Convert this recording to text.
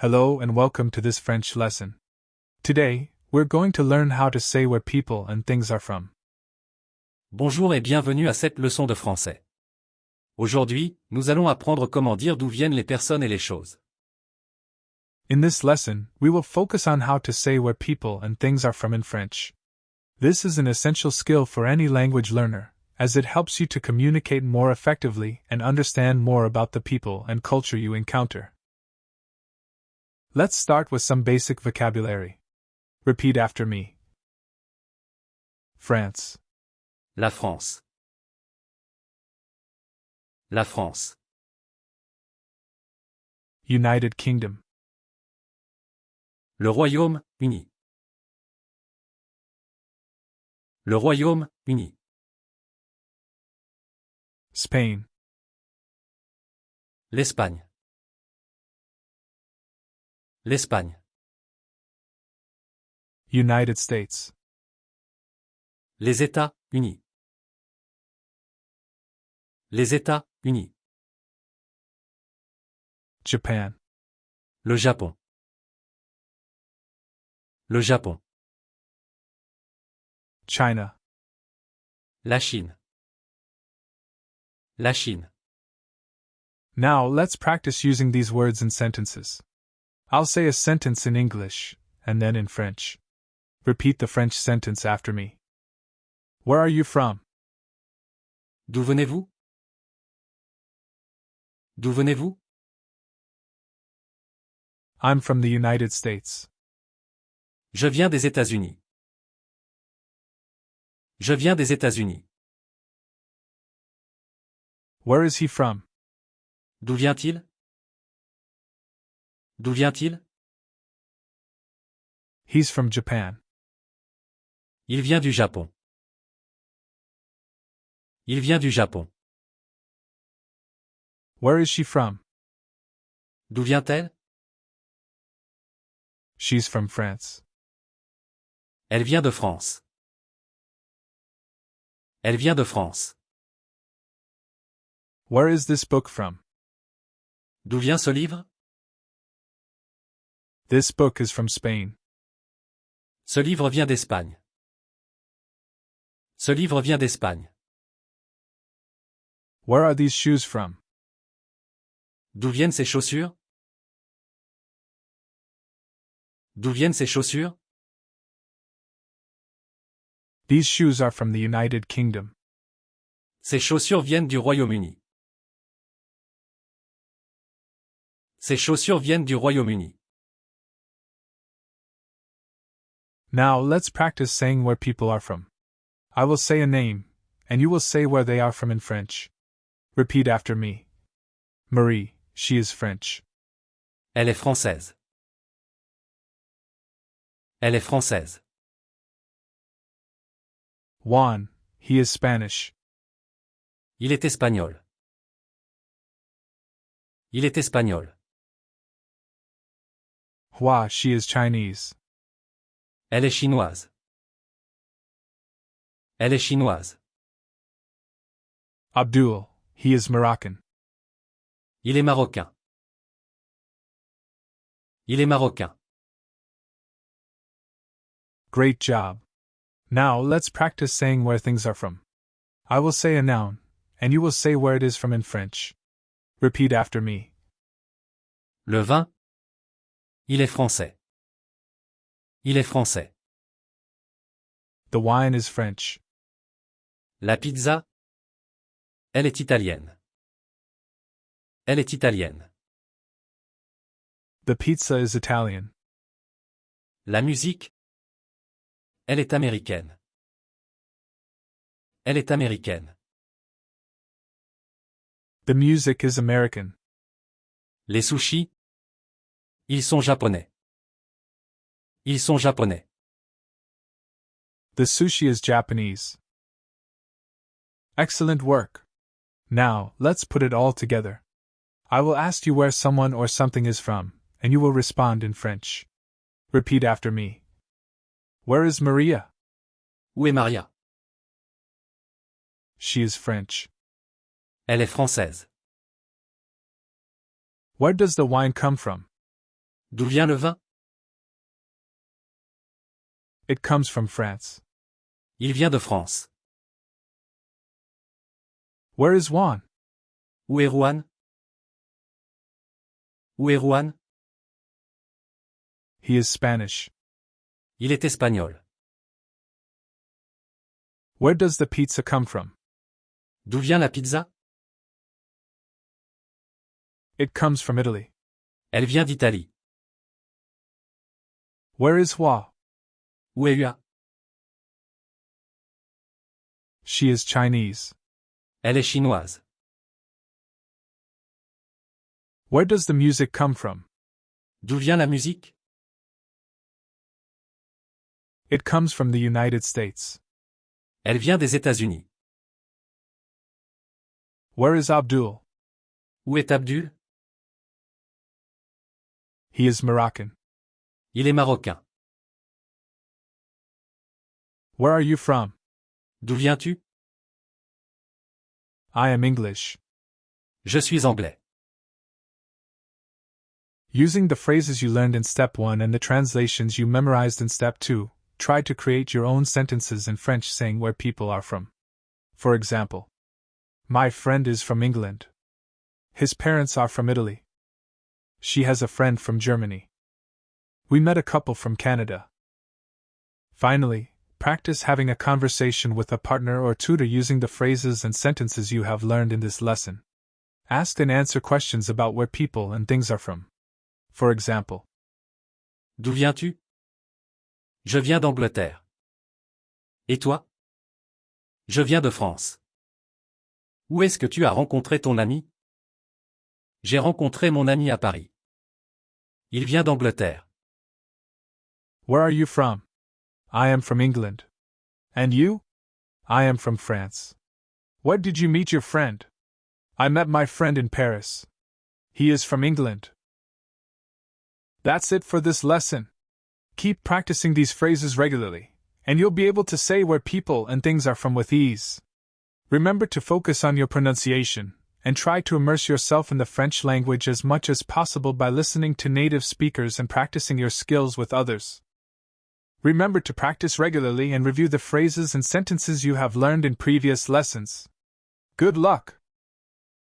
Hello and welcome to this French lesson. Today, we're going to learn how to say where people and things are from. Bonjour et bienvenue à cette leçon de français. Aujourd'hui, nous allons apprendre comment dire d'où viennent les personnes et les choses. In this lesson, we will focus on how to say where people and things are from in French. This is an essential skill for any language learner, as it helps you to communicate more effectively and understand more about the people and culture you encounter. Let's start with some basic vocabulary. Repeat after me. France. La France. La France. United Kingdom. Le Royaume-Uni. Le Royaume-Uni. Spain. L'Espagne. L'Espagne. United States. Les États-Unis. Les États-Unis. Japan. Le Japon. Le Japon. China. La Chine. La Chine. Now let's practice using these words in sentences. I'll say a sentence in English, and then in French. Repeat the French sentence after me. Where are you from? D'où venez-vous? D'où venez-vous? I'm from the United States. Je viens des États-Unis. Je viens des États-Unis. Where is he from? D'où vient-il? D'où vient-il? He's from Japan. Il vient du Japon. Il vient du Japon. Where is she from? D'où vient-elle? She's from France. Elle vient de France. Elle vient de France. Where is this book from? D'où vient ce livre? This book is from Spain. Ce livre vient d'Espagne. Ce livre vient d'Espagne. Where are these shoes from? D'où viennent ces chaussures? D'où viennent ces chaussures? These shoes are from the United Kingdom. Ces chaussures viennent du Royaume-Uni. Ces chaussures viennent du Royaume-Uni. Now let's practice saying where people are from. I will say a name, and you will say where they are from in French. Repeat after me. Marie, she is French. Elle est française. Elle est française. Juan, he is Spanish. Il est espagnol. Il est espagnol. Hua, she is Chinese. Elle est chinoise. Elle est chinoise. Abdul, he is Moroccan. Il est marocain. Il est marocain. Great job. Now let's practice saying where things are from. I will say a noun, and you will say where it is from in French. Repeat after me. Le vin. Il est français. Il est français. The wine is French. La pizza. Elle est italienne. Elle est italienne. The pizza is Italian. La musique. Elle est américaine. Elle est américaine. The music is American. Les sushis. Ils sont japonais. Ils sont japonais. The sushi is Japanese. Excellent work. Now, let's put it all together. I will ask you where someone or something is from, and you will respond in French. Repeat after me. Where is Maria? Où est Maria? She is French. Elle est française. Where does the wine come from? D'où vient le vin? It comes from France. Il vient de France. Where is Juan? Où est Juan? Où est Juan? He is Spanish. Il est espagnol. Where does the pizza come from? D'où vient la pizza? It comes from Italy. Elle vient d'Italie. Where is Hua? Où est Hua? She is Chinese. Elle est chinoise. Where does the music come from? D'où vient la musique? It comes from the United States. Elle vient des États-Unis. Where is Abdul? Où est Abdul? He is Moroccan. Il est marocain. Where are you from? D'où viens-tu? I am English. Je suis anglais. Using the phrases you learned in Step 1 and the translations you memorized in Step 2, try to create your own sentences in French saying where people are from. For example, my friend is from England. His parents are from Italy. She has a friend from Germany. We met a couple from Canada. Finally, practice having a conversation with a partner or tutor using the phrases and sentences you have learned in this lesson. Ask and answer questions about where people and things are from. For example, D'où viens-tu? Je viens d'Angleterre. Et toi? Je viens de France. Où est-ce que tu as rencontré ton ami? J'ai rencontré mon ami à Paris. Il vient d'Angleterre. where are you from? I am from England. And you? I am from France. Where did you meet your friend? I met my friend in Paris. He is from England. That's it for this lesson. Keep practicing these phrases regularly, and you'll be able to say where people and things are from with ease. Remember to focus on your pronunciation, and try to immerse yourself in the French language as much as possible by listening to native speakers and practicing your skills with others. Remember to practice regularly and review the phrases and sentences you have learned in previous lessons. Good luck!